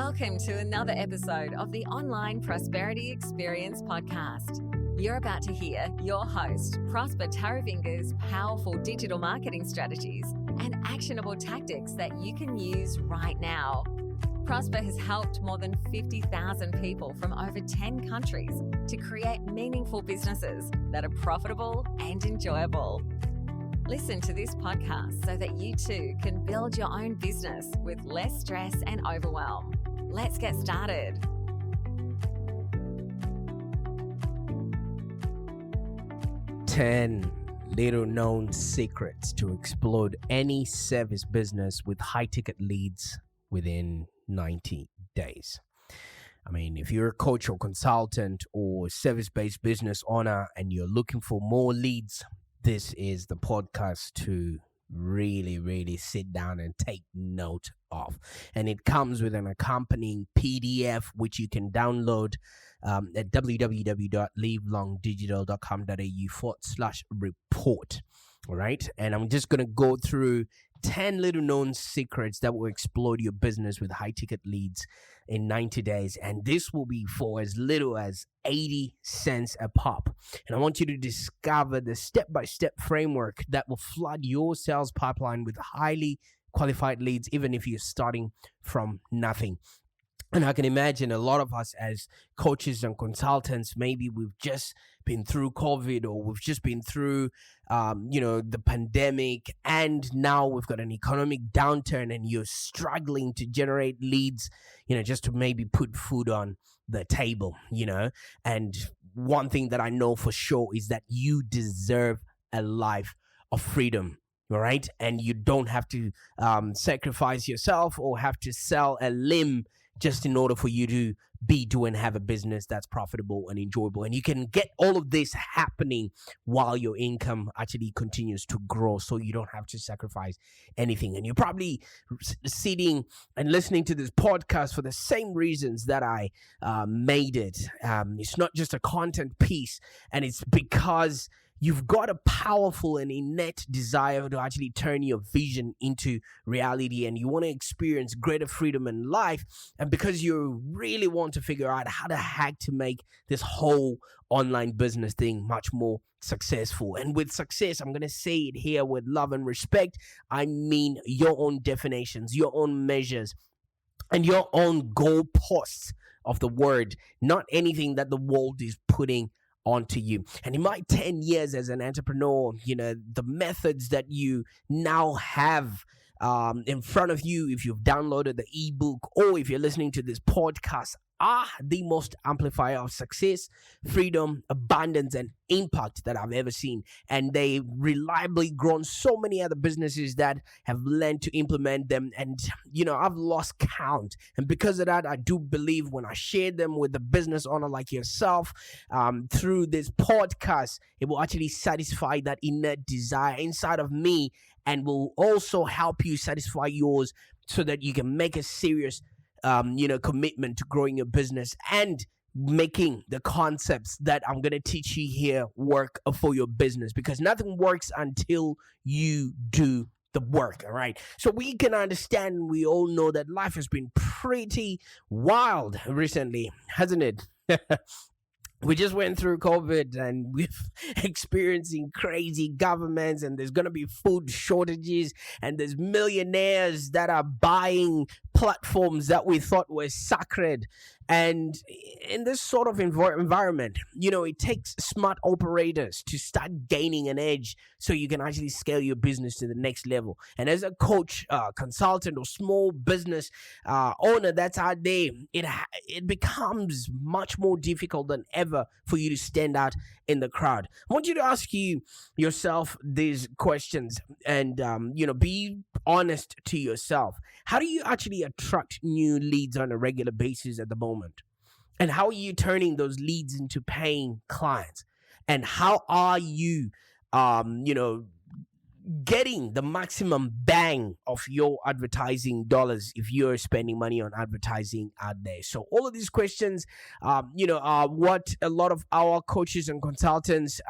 Welcome to another episode of the Online Prosperity Experience podcast. You're about to hear your host, Prosper Taravinga's powerful digital marketing strategies and actionable tactics that you can use right now. Prosper has helped more than 50,000 people from over 10 countries to create meaningful businesses that are profitable and enjoyable. Listen to this podcast so that you too can build your own business with less stress and overwhelm. Let's get started. Ten little known secrets to explode any service business with high ticket leads within 90 days. I mean, if you're a coach or consultant or service-based business owner and you're looking for more leads, this is the podcast to really sit down and take note of. And it comes with an accompanying PDF, which you can download at www.livelongdigital.com.au/report. All right. And I'm just going to go through 10 little known secrets that will explode your business with high ticket leads in 90 days. And this will be for as little as 80 cents a pop. And I want you to discover the step-by-step framework that will flood your sales pipeline with highly qualified leads, even if you're starting from nothing. And I can imagine a lot of us as coaches and consultants, maybe we've just been through COVID or we've just been through, the pandemic, and now we've got an economic downturn and you're struggling to generate leads, just to maybe put food on the table, And one thing that I know for sure is that you deserve a life of freedom. All right. And you don't have to sacrifice yourself or have to sell a limb just in order for you to do and have a business that's profitable and enjoyable. And you can get all of this happening while your income actually continues to grow, so you don't have to sacrifice anything. And you're probably sitting and listening to this podcast for the same reasons that I made it. It's not just a content piece, and it's because you've got a powerful and innate desire to actually turn your vision into reality, and you want to experience greater freedom in life. And because you really want to figure out how the heck to make this whole online business thing much more successful. And with success, I'm going to say it here with love and respect. I mean your own definitions, your own measures, and your own goalposts of the word, not anything that the world is putting onto you. And in my 10 years as an entrepreneur, the methods that you now have in front of you, if you've downloaded the ebook or if you're listening to this podcast, are the most amplifier of success, freedom, abundance, and impact that I've ever seen. And they reliably grown so many other businesses that have learned to implement them. And, I've lost count. And because of that, I do believe when I share them with a business owner like yourself through this podcast, it will actually satisfy that inner desire inside of me and will also help you satisfy yours so that you can make a serious commitment to growing your business and making the concepts that I'm going to teach you here work for your business, because nothing works until you do the work. All right. So we can understand, we all know that life has been pretty wild recently, hasn't it? We just went through COVID and we're experiencing crazy governments, and there's going to be food shortages, and there's millionaires that are buying platforms that we thought were sacred. And in this sort of environment, it takes smart operators to start gaining an edge so you can actually scale your business to the next level. And as a coach, consultant, or small business owner that's out there, it becomes much more difficult than ever for you to stand out in the crowd. I want you to ask yourself these questions and, be honest to yourself. How do you actually attract new leads on a regular basis at the moment? And how are you turning those leads into paying clients? And how are you, getting the maximum bang of your advertising dollars if you're spending money on advertising out there. So all of these questions, are what a lot of our coaches and consultants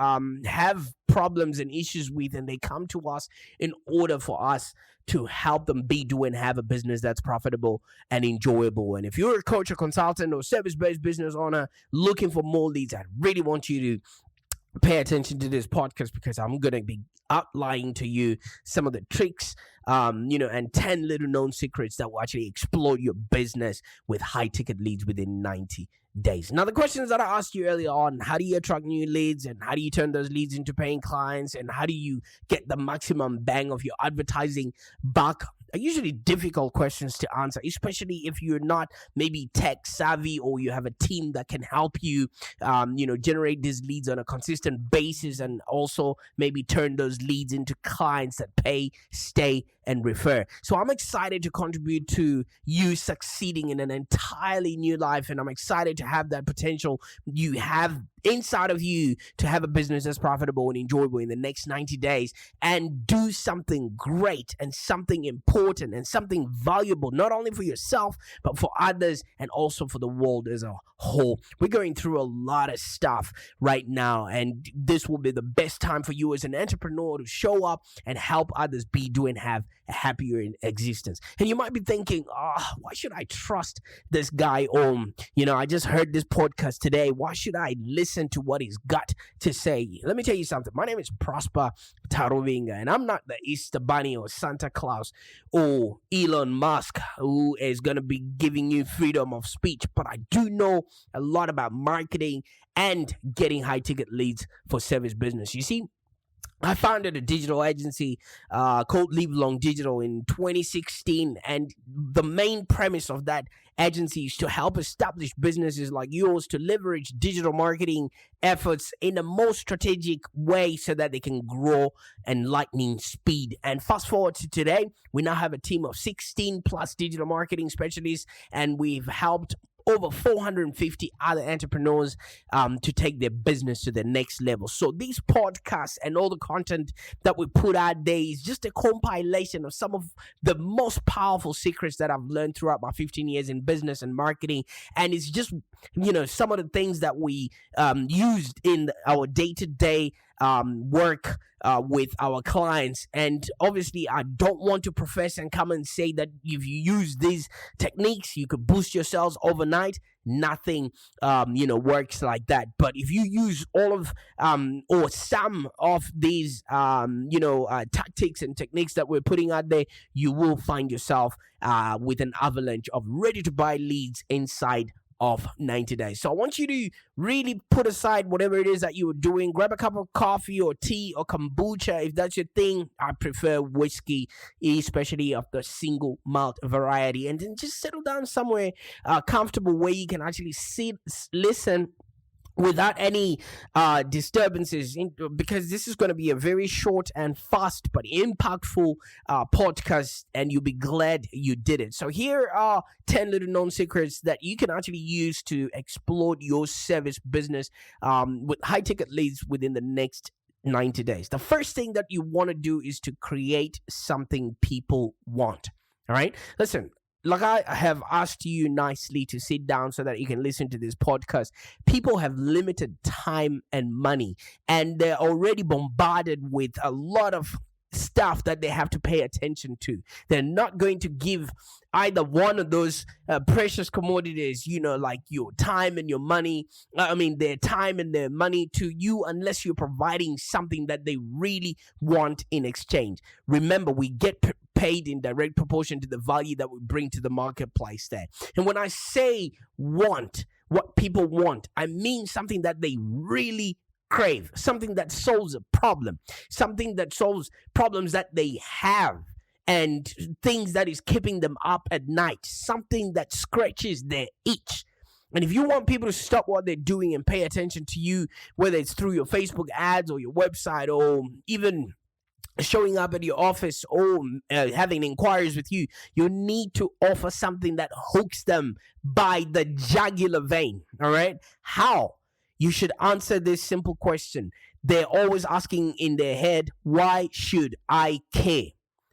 have problems and issues with, and they come to us in order for us to help them be, do, and have a business that's profitable and enjoyable. And if you're a coach or consultant or service-based business owner looking for more leads, I really want you to pay attention to this podcast, because I'm going to be outlining to you some of the tricks, and 10 little known secrets that will actually explode your business with high ticket leads within 90 days. Now, the questions that I asked you earlier on: how do you attract new leads, and how do you turn those leads into paying clients, and how do you get the maximum bang of your advertising buck, are usually difficult questions to answer, especially if you're not maybe tech savvy, or you have a team that can help you, generate these leads on a consistent basis, and also maybe turn those leads into clients that pay, stay, and refer. So I'm excited to contribute to you succeeding in an entirely new life, and I'm excited to have that potential you have inside of you to have a business that's profitable and enjoyable in the next 90 days and do something great and something important and something valuable, not only for yourself, but for others and also for the world as a whole. We're going through a lot of stuff right now, and this will be the best time for you as an entrepreneur to show up and help others be, do, and have a happier existence. And you might be thinking, why should I trust this guy? I just heard this podcast today. Why should I listen to what he's got to say? Let me tell you something. My name is Prosper Tarovinga, and I'm not the Easter Bunny or Santa Claus or Elon Musk who is going to be giving you freedom of speech, but I do know a lot about marketing and getting high ticket leads for service business. You see, I founded a digital agency called Live Long Digital in 2016, and the main premise of that agency is to help established businesses like yours to leverage digital marketing efforts in a more strategic way so that they can grow and lightning speed. And fast forward to today, we now have a team of 16 plus digital marketing specialists, and we've helped over 450 other entrepreneurs to take their business to the next level. So these podcasts and all the content that we put out there is just a compilation of some of the most powerful secrets that I've learned throughout my 15 years in business and marketing. And it's just, some of the things that we used in our day-to-day work with our clients. And obviously, I don't want to profess and come and say that if you use these techniques, you could boost your sales overnight. Nothing, works like that. But if you use all of or some of these, tactics and techniques that we're putting out there, you will find yourself with an avalanche of ready-to-buy leads inside of 90 days. So I want you to really put aside whatever it is that you were doing. Grab a cup of coffee or tea or kombucha if that's your thing. I prefer whiskey, especially of the single malt variety. And then just settle down somewhere comfortable where you can actually sit, listen without any disturbances, because this is going to be a very short and fast but impactful podcast, and you'll be glad you did it. So here are 10 little known secrets that you can actually use to explode your service business with high ticket leads within the next 90 days. The first thing that you want to do is to create something people want. All right? Listen, like I have asked you nicely to sit down so that you can listen to this podcast. People have limited time and money, and they're already bombarded with a lot of stuff that they have to pay attention to. They're not going to give either one of those precious commodities, like your time and your money, their time and their money to you unless you're providing something that they really want in exchange. Remember, we get paid in direct proportion to the value that we bring to the marketplace there. And when I say want, what people want, I mean something that they really crave, something that solves a problem, something that solves problems that they have and things that is keeping them up at night, something that scratches their itch. And if you want people to stop what they're doing and pay attention to you, whether it's through your Facebook ads or your website or even showing up at your office or having inquiries with you, you need to offer something that hooks them by the jugular vein. All right? How? You should answer this simple question. they're always asking in their head, why should I care?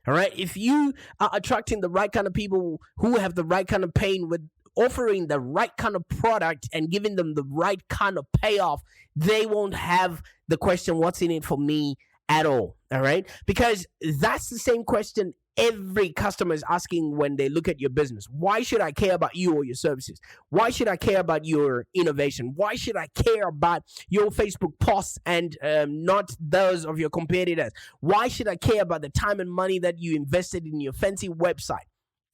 All right. If you are attracting the right kind of people who have the right kind of pain with offering the right kind of product and giving them the right kind of payoff, they won't have the question, what's in it for me at all? All right. Because that's the same question every customer is asking when they look at your business. Why should I care about you or your services? Why should I care about your innovation? Why should I care about your Facebook posts and not those of your competitors? Why should I care about the time and money that you invested in your fancy website?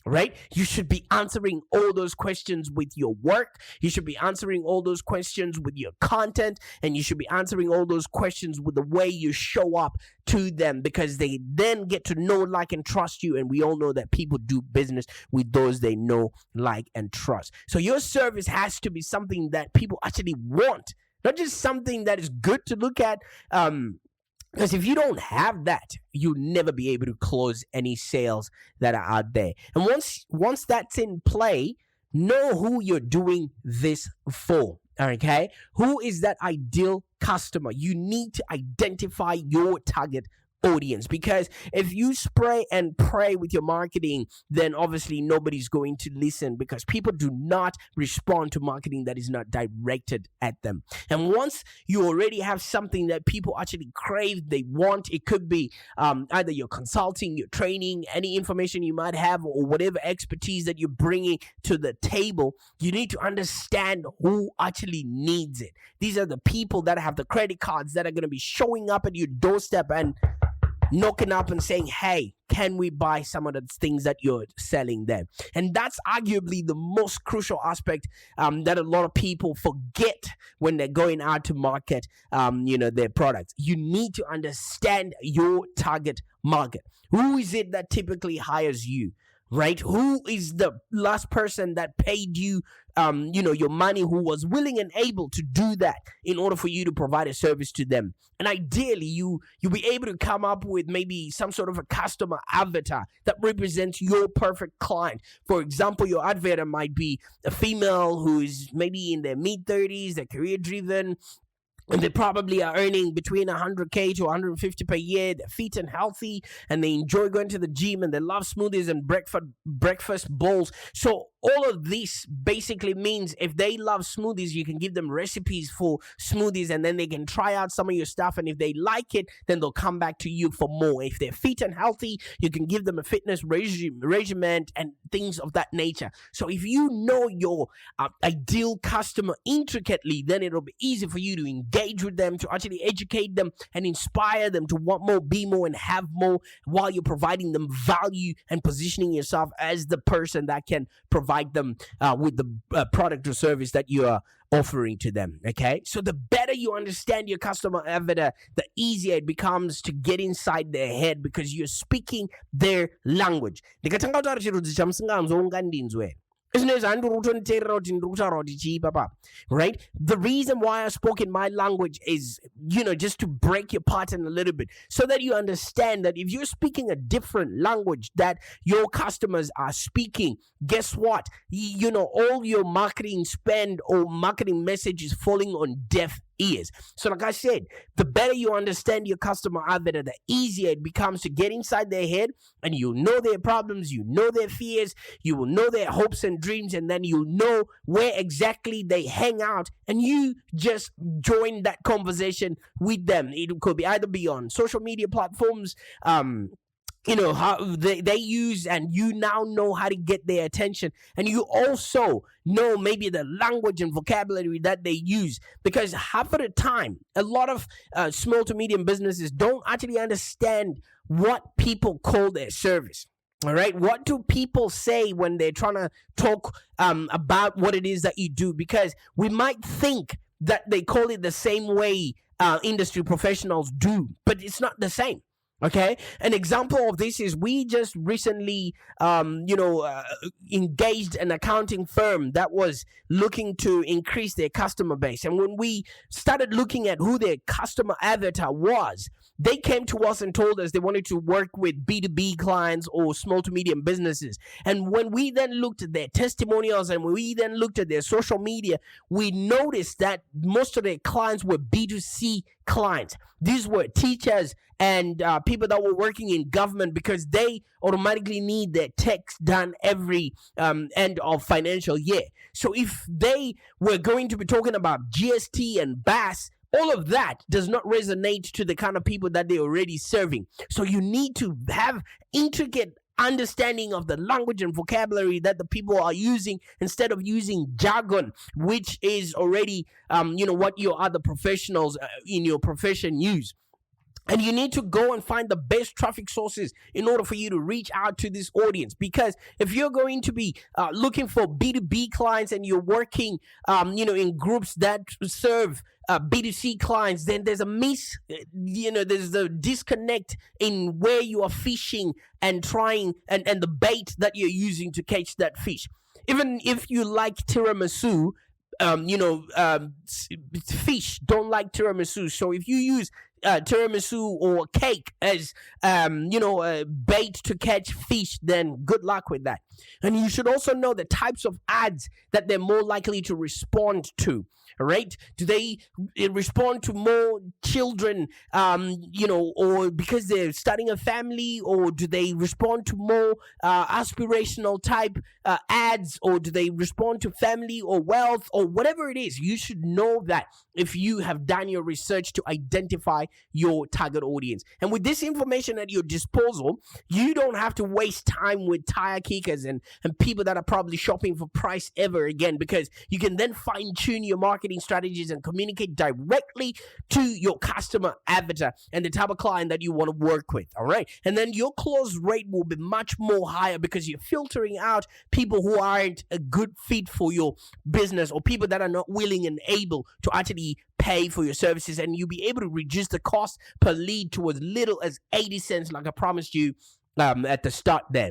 Right? You should be answering all those questions with your work. You should be answering all those questions with your content, and you should be answering all those questions with the way you show up to them, because they then get to know, like, and trust you. And we all know that people do business with those they know, like, and trust. So your service has to be something that people actually want, not just something that is good to look at. Because if you don't have that, you'll never be able to close any sales that are out there. And once that's in play, know who you're doing this for. Okay? Who is that ideal customer? You need to identify your target audience, because if you spray and pray with your marketing, then obviously nobody's going to listen, because people do not respond to marketing that is not directed at them. And once you already have something that people actually crave, they want, it could be either your consulting, your training, any information you might have, or whatever expertise that you're bringing to the table, you need to understand who actually needs it. These are the people that have the credit cards that are going to be showing up at your doorstep and knocking up and saying, hey, can we buy some of the things that you're selling there? And that's arguably the most crucial aspect that a lot of people forget when they're going out to market their products. You need to understand your target market. Who is it that typically hires you? Right? Who is the last person that paid you, your money, who was willing and able to do that in order for you to provide a service to them? And ideally, you'll be able to come up with maybe some sort of a customer avatar that represents your perfect client. For example, your avatar might be a female who is maybe in their mid-30s, they're career-driven, and they probably are earning between 100K to 150 per year. They're fit and healthy, and they enjoy going to the gym, and they love smoothies and breakfast bowls. So all of this basically means if they love smoothies, you can give them recipes for smoothies, and then they can try out some of your stuff. And if they like it, then they'll come back to you for more. If they're fit and healthy, you can give them a fitness regimen and things of that nature. So if you know your ideal customer intricately, then it'll be easy for you to engage with them, to actually educate them and inspire them to want more, be more, and have more, while you're providing them value and positioning yourself as the person that can provide them with the product or service that you are offering to them. Okay, so the better you understand your customer avatar, the easier it becomes to get inside their head, because you're speaking their language. Right? The reason why I spoke in my language is, just to break your pattern a little bit, so that you understand that if you're speaking a different language that your customers are speaking, guess what? All your marketing spend or marketing message is falling on deaf ears. So like I said, the better you understand your customer avatar, the easier it becomes to get inside their head, and you know their problems, you know their fears, you will know their hopes and dreams, and then you know where exactly they hang out, and you just join that conversation with them. It could be either be on social media platforms, how they use, and you now know how to get their attention, and you also know maybe the language and vocabulary that they use, because half of the time a lot of small to medium businesses don't actually understand what people call their service. All right, what do people say when they're trying to talk about what it is that you do? Because we might think that they call it the same way industry professionals do, but it's not the same. Okay, an example of this is we just recently, engaged an accounting firm that was looking to increase their customer base. And when we started looking at who their customer avatar was, they came to us and told us they wanted to work with B2B clients or small to medium businesses. And when we then looked at their testimonials and we then looked at their social media, we noticed that most of their clients were B2C clients. These were teachers and people that were working in government, because they automatically need their tax done every end of financial year. So if they were going to be talking about GST and BAS, all of that does not resonate to the kind of people that they're already serving. So you need to have intricate understanding of the language and vocabulary that the people are using, instead of using jargon, which is already what your other professionals in your profession use. And you need to go and find the best traffic sources in order for you to reach out to this audience. Because if you're going to be looking for B2B clients and you're working, in groups that serve B2C clients, then there's a there's a disconnect in where you are fishing and trying and the bait that you're using to catch that fish. Even if you like tiramisu, fish don't like tiramisu. So if you use tiramisu or cake as bait to catch fish, then good luck with that. And you should also know the types of ads that they're more likely to respond to. Right? Do they respond to more children, or because they're starting a family, or do they respond to more aspirational type ads, or do they respond to family or wealth or whatever it is? You should know that if you have done your research to identify your target audience. And with this information at your disposal, you don't have to waste time with tire kickers and people that are probably shopping for price ever again, because you can then fine tune your marketing strategies and communicate directly to your customer avatar and the type of client that you want to work with. All right. And then your close rate will be much more higher, because you're filtering out people who aren't a good fit for your business, or people that are not willing and able to actually pay for your services, and you'll be able to reduce the cost per lead to as little as 80 cents, like I promised you at the start there.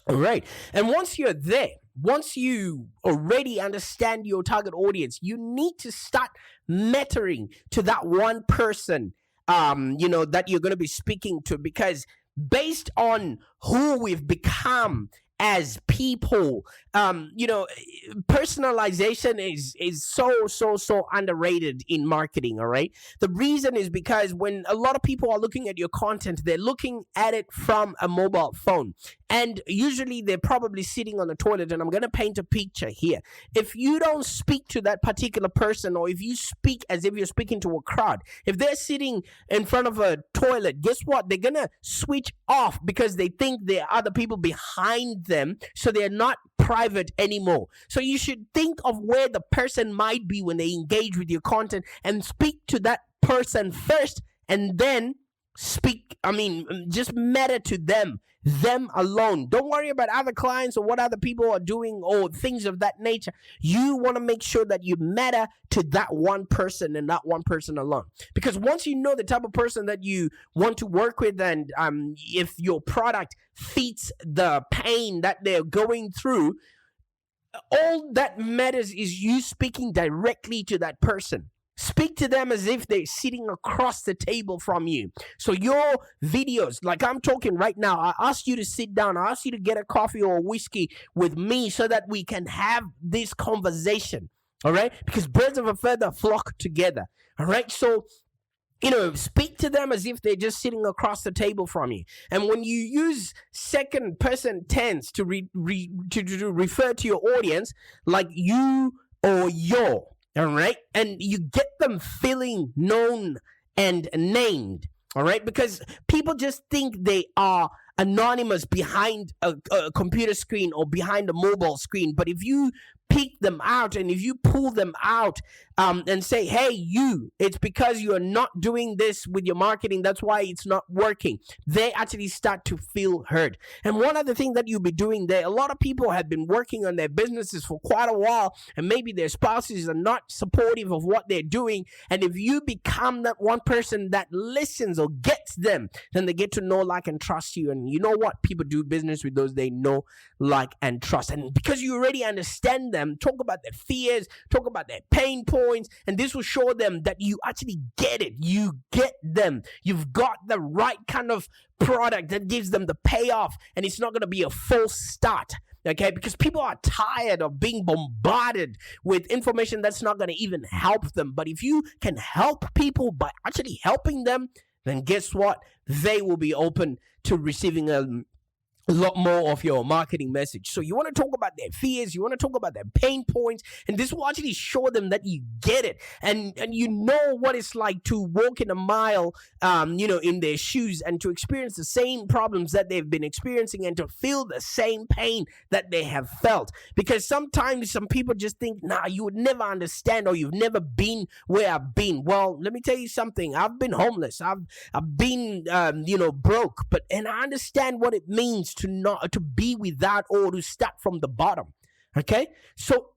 All right. And once you're there, once you already understand your target audience, you need to start mattering to that one person that you're going to be speaking to, because based on who we've become as people, personalization is so underrated in marketing. All right. The reason is because when a lot of people are looking at your content, they're looking at it from a mobile phone. And usually they're probably sitting on the toilet. And I'm going to paint a picture here. If you don't speak to that particular person, or if you speak as if you're speaking to a crowd, if they're sitting in front of a toilet, guess what? They're going to switch off, because they think there are other people behind them. So they're not private anymore. So you should think of where the person might be when they engage with your content, and speak to that person first, and then just matter to them alone. Don't worry about other clients or what other people are doing or things of that nature. You want to make sure that you matter to that one person and that one person alone. Because once you know the type of person that you want to work with, and if your product fits the pain that they're going through, all that matters is you speaking directly to that person. Speak to them as if they're sitting across the table from you. So your videos, like I'm talking right now, I ask you to sit down. I ask you to get a coffee or a whiskey with me so that we can have this conversation. All right? Because birds of a feather flock together. All right? So, speak to them as if they're just sitting across the table from you. And when you use second person tense to refer to your audience, like you or your, all right, and you get them feeling known and named, all right, because people just think they are anonymous behind a computer screen or behind a mobile screen. But if you pick them out and if you pull them out and say, hey, it's because you are not doing this with your marketing, that's why it's not working, they actually start to feel heard. And one other thing that you'll be doing there, a lot of people have been working on their businesses for quite a while, and maybe their spouses are not supportive of what they're doing. And if you become that one person that listens or gets them, then they get to know, like, and trust you. And you know what? People do business with those they know, like, and trust. And because you already understand them, them, talk about their fears, talk about their pain points, and this will show them that you actually get it. You get them. You've got the right kind of product that gives them the payoff, and it's not going to be a false start. Okay, because people are tired of being bombarded with information that's not going to even help them. But if you can help people by actually helping them, then guess what? They will be open to receiving a lot more of your marketing message. So you want to talk about their fears, you want to talk about their pain points, and this will actually show them that you get it, and you know what it's like to walk in a mile, in their shoes, and to experience the same problems that they've been experiencing, and to feel the same pain that they have felt. Because sometimes some people just think, nah, you would never understand, or you've never been where I've been. Well, let me tell you something. I've been homeless. I've been broke, and I understand what it means to be without, or to start from the bottom. Okay, so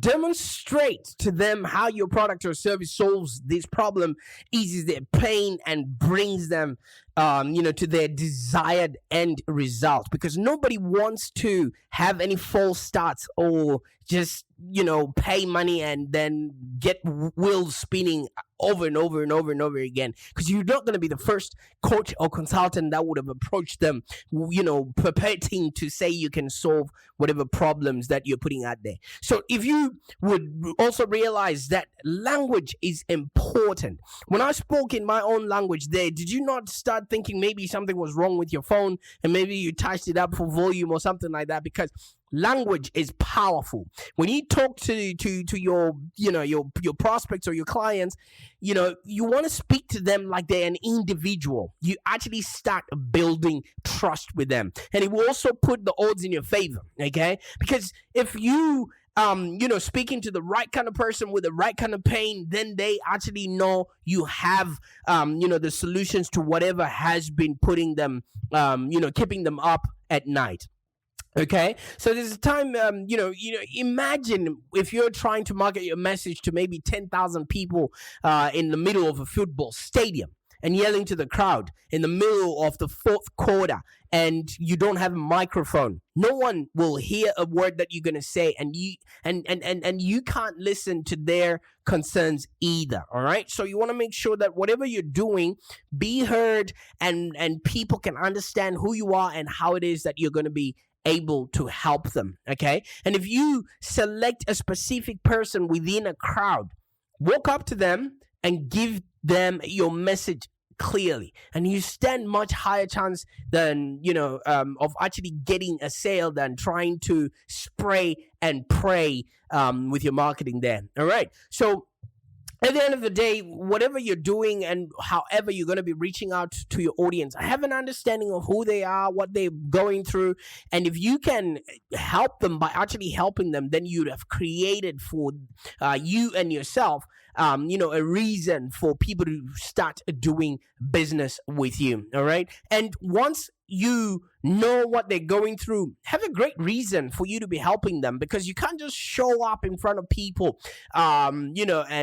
demonstrate to them how your product or service solves this problem, eases their pain, and brings them to their desired end result. Because nobody wants to have any false starts, or just pay money and then get wheels spinning over and over and over and over again. Because you're not going to be the first coach or consultant that would have approached them, purporting to say you can solve whatever problems that you're putting out there. So if you would also realize that language is important. When I spoke in my own language there, did you not start thinking maybe something was wrong with your phone, and maybe you touched it up for volume or something like that? Because language is powerful. When you talk to your your prospects or your clients, you want to speak to them like they're an individual. You actually start building trust with them, and it will also put the odds in your favor. Okay, because if you speaking to the right kind of person with the right kind of pain, then they actually know you have, the solutions to whatever has been putting them, keeping them up at night. Okay, so there's a time, imagine if you're trying to market your message to maybe 10,000 people in the middle of a football stadium, and yelling to the crowd in the middle of the fourth quarter, and you don't have a microphone. No one will hear a word that you're going to say, and you can't listen to their concerns either. All right, so you want to make sure that whatever you're doing be heard, and people can understand who you are and how it is that you're going to be able to help them. Okay, and if you select a specific person within a crowd, walk up to them and give them your message clearly, and you stand much higher chance than of actually getting a sale than trying to spray and pray with your marketing there. All right, so at the end of the day, whatever you're doing and however you're going to be reaching out to your audience, have an understanding of who they are, what they're going through. And if you can help them by actually helping them, then you'd have created for you and yourself, a reason for people to start doing business with you. All right. And once you know what they're going through, have a great reason for you to be helping them, because you can't just show up in front of people,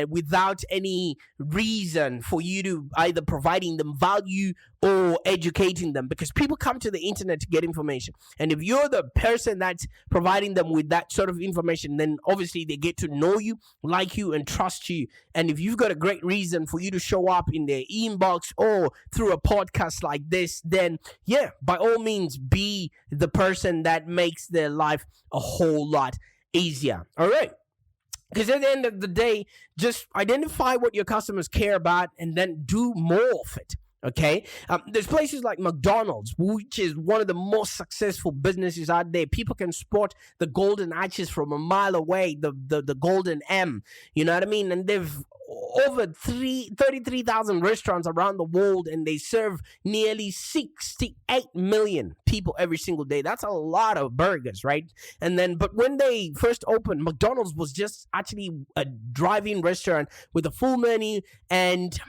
without any reason for you to either providing them value or educating them, because people come to the internet to get information. And if you're the person that's providing them with that sort of information, then obviously they get to know you, like you, and trust you. And if you've got a great reason for you to show up in their inbox or through a podcast like this, then yeah, by all means, be the person that makes their life a whole lot easier. All right. Because at the end of the day, just identify what your customers care about and then do more of it. Okay, there's places like McDonald's, which is one of the most successful businesses out there. People can spot the golden arches from a mile away, the golden M, you know what I mean? And they've over 33,000 restaurants around the world, and they serve nearly 68 million people every single day. That's a lot of burgers, right? But when they first opened, McDonald's was just actually a drive-in restaurant with a full menu, and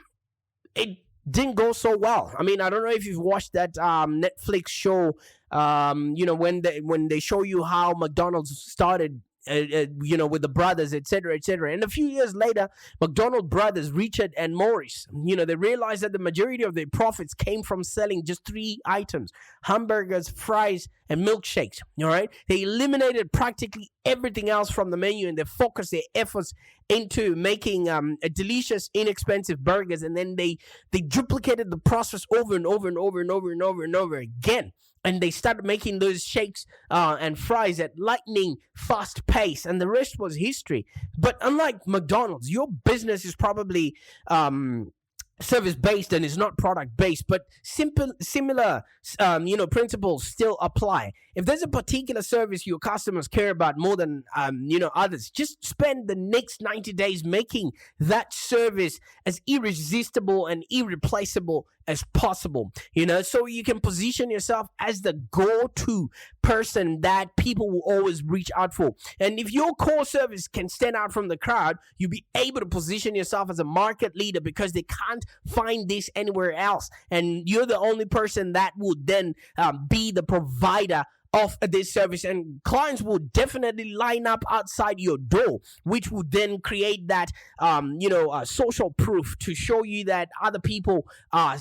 it didn't go so well. I mean, I don't know if you've watched that Netflix show, when they show you how McDonald's started with the brothers, etc., etc. And a few years later, McDonald brothers, Richard and Morris, they realized that the majority of their profits came from selling just three items: hamburgers, fries, and milkshakes. All right, they eliminated practically everything else from the menu, and they focused their efforts into making a delicious, inexpensive burgers. And then they duplicated the process over and over and over and over and over and over again. And they started making those shakes and fries at lightning fast pace, and the rest was history. But unlike McDonald's, your business is probably service based and is not product based, but similar principles still apply. If there's a particular service your customers care about more than others, just spend the next 90 days making that service as irresistible and irreplaceable as possible, so you can position yourself as the go-to person that people will always reach out for. And if your core service can stand out from the crowd, you'll be able to position yourself as a market leader because they can't find this anywhere else. And you're the only person that would then be the provider of this service, and clients will definitely line up outside your door, which would then create that social proof to show you that other people are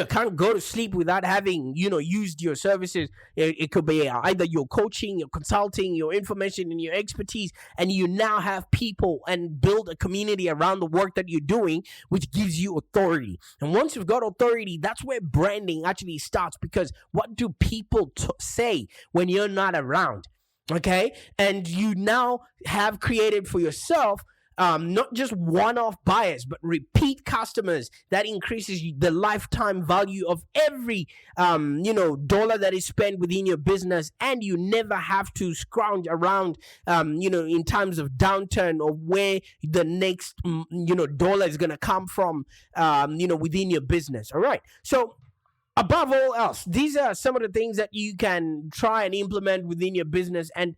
can't go to sleep without having used your services. It could be either your coaching, your consulting, your information, and your expertise, and you now have people and build a community around the work that you're doing, which gives you authority. And once you've got authority, that's where branding actually starts, because what do people say when you're not around? Okay, and you now have created for yourself not just one-off buyers, but repeat customers. That increases the lifetime value of every dollar that is spent within your business, and you never have to scrounge around in times of downturn, or where the next dollar is going to come from within your business. All right, so above all else, these are some of the things that you can try and implement within your business. And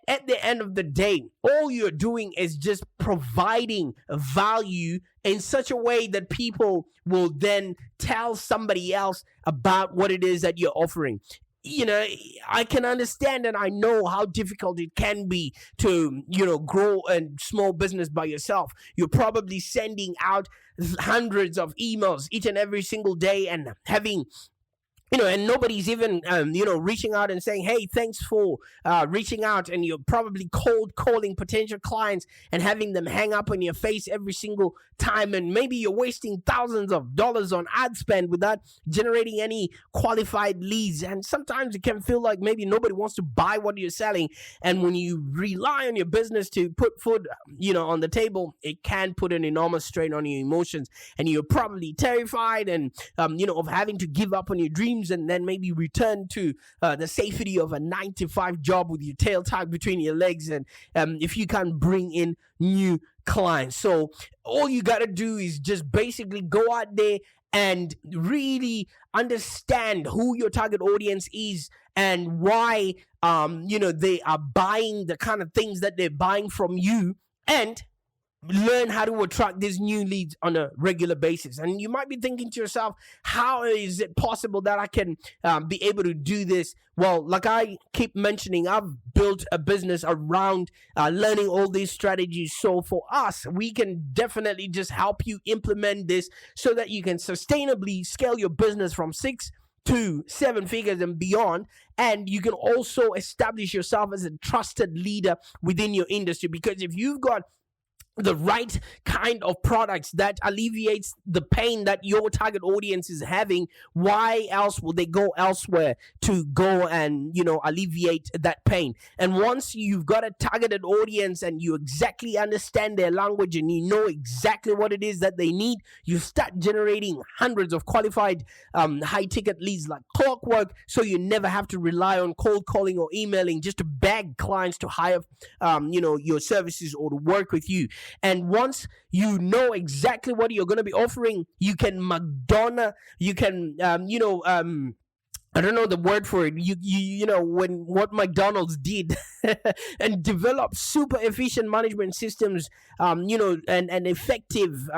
at the end of the day, all you're doing is just providing value in such a way that people will then tell somebody else about what it is that you're offering. I can understand and I know how difficult it can be to, grow a small business by yourself. You're probably sending out hundreds of emails each and every single day, and having and nobody's even, reaching out and saying, hey, thanks for reaching out. And you're probably cold calling potential clients and having them hang up on your face every single time. And maybe you're wasting thousands of dollars on ad spend without generating any qualified leads. And sometimes it can feel like maybe nobody wants to buy what you're selling. And when you rely on your business to put food, on the table, it can put an enormous strain on your emotions. And you're probably terrified and, of having to give up on your dreams, and then maybe return to the safety of a 9-to-5 job with your tail tucked between your legs, and if you can't bring in new clients. So all you got to do is just basically go out there and really understand who your target audience is and why they are buying the kind of things that they're buying from you, and learn how to attract these new leads on a regular basis. And you might be thinking to yourself, how is it possible that I can be able to do this? Well, like I keep mentioning, I've built a business around learning all these strategies. So for us, we can definitely just help you implement this so that you can sustainably scale your business from 6 to 7 figures and beyond. And you can also establish yourself as a trusted leader within your industry, because if you've got the right kind of products that alleviates the pain that your target audience is having, why else will they go elsewhere to go and alleviate that pain? And once you've got a targeted audience and you exactly understand their language and you know exactly what it is that they need, you start generating hundreds of qualified high ticket leads like clockwork, so you never have to rely on cold calling or emailing just to beg clients to hire your services or to work with you. And once you know exactly what you're going to be offering, you can I don't know the word for it. When what McDonald's did and develop super efficient management systems, and effective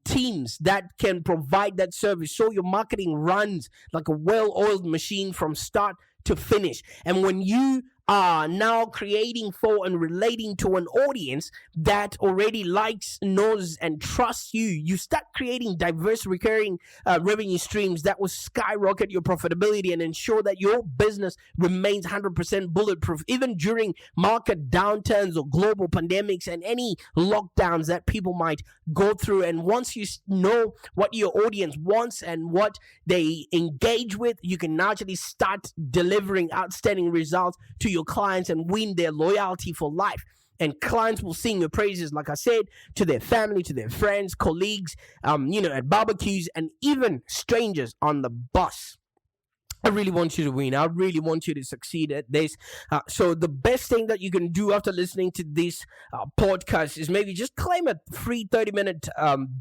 teams that can provide that service. So your marketing runs like a well-oiled machine from start to finish. And when you are now creating for and relating to an audience that already likes, knows, and trusts you, you start creating diverse recurring revenue streams that will skyrocket your profitability and ensure that your business remains 100% bulletproof, even during market downturns or global pandemics and any lockdowns that people might go through. And once you know what your audience wants and what they engage with, you can naturally start delivering outstanding results to your clients and win their loyalty for life. And clients will sing your praises, like I said, to their family, to their friends, colleagues, at barbecues, and even strangers on the bus. I really want you to win. I really want you to succeed at this. So the best thing that you can do after listening to this podcast is maybe just claim a free 30-minute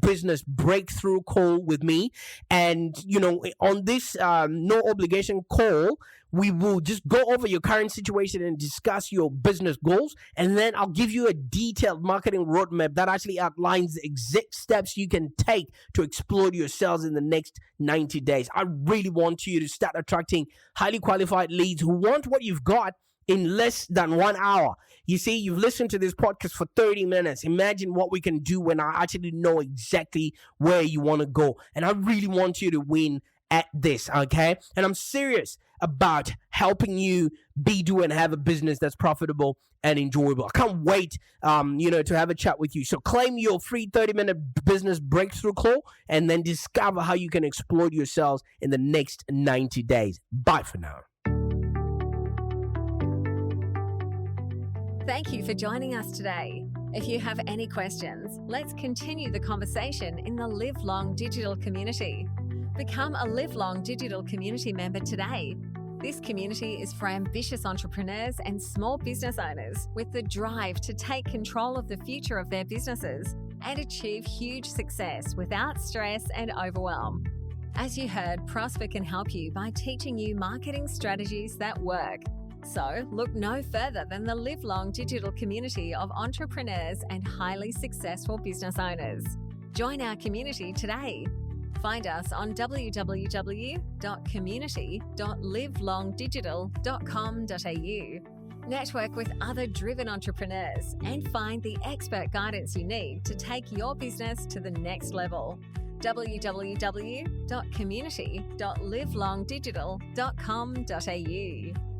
business breakthrough call with me. And, on this no obligation call, we will just go over your current situation and discuss your business goals. And then I'll give you a detailed marketing roadmap that actually outlines the exact steps you can take to explode your sales in the next 90 days. I really want you to start attracting highly qualified leads who want what you've got in less than 1 hour. You see, you've listened to this podcast for 30 minutes. Imagine what we can do when I actually know exactly where you want to go. And I really want you to win at this, okay? And I'm serious about helping you do and have a business that's profitable and enjoyable. I can't wait, to have a chat with you. So claim your free 30-minute business breakthrough call and then discover how you can exploit your sales in the next 90 days. Bye for now. Thank you for joining us today. If you have any questions, let's continue the conversation in the Live Long Digital community. Become a Live Long Digital community member today. This community is for ambitious entrepreneurs and small business owners with the drive to take control of the future of their businesses and achieve huge success without stress and overwhelm. As you heard, Prosper can help you by teaching you marketing strategies that work. So look no further than the Live Long Digital community of entrepreneurs and highly successful business owners. Join our community today. Find us on www.community.livelongdigital.com.au. Network with other driven entrepreneurs and find the expert guidance you need to take your business to the next level. www.community.livelongdigital.com.au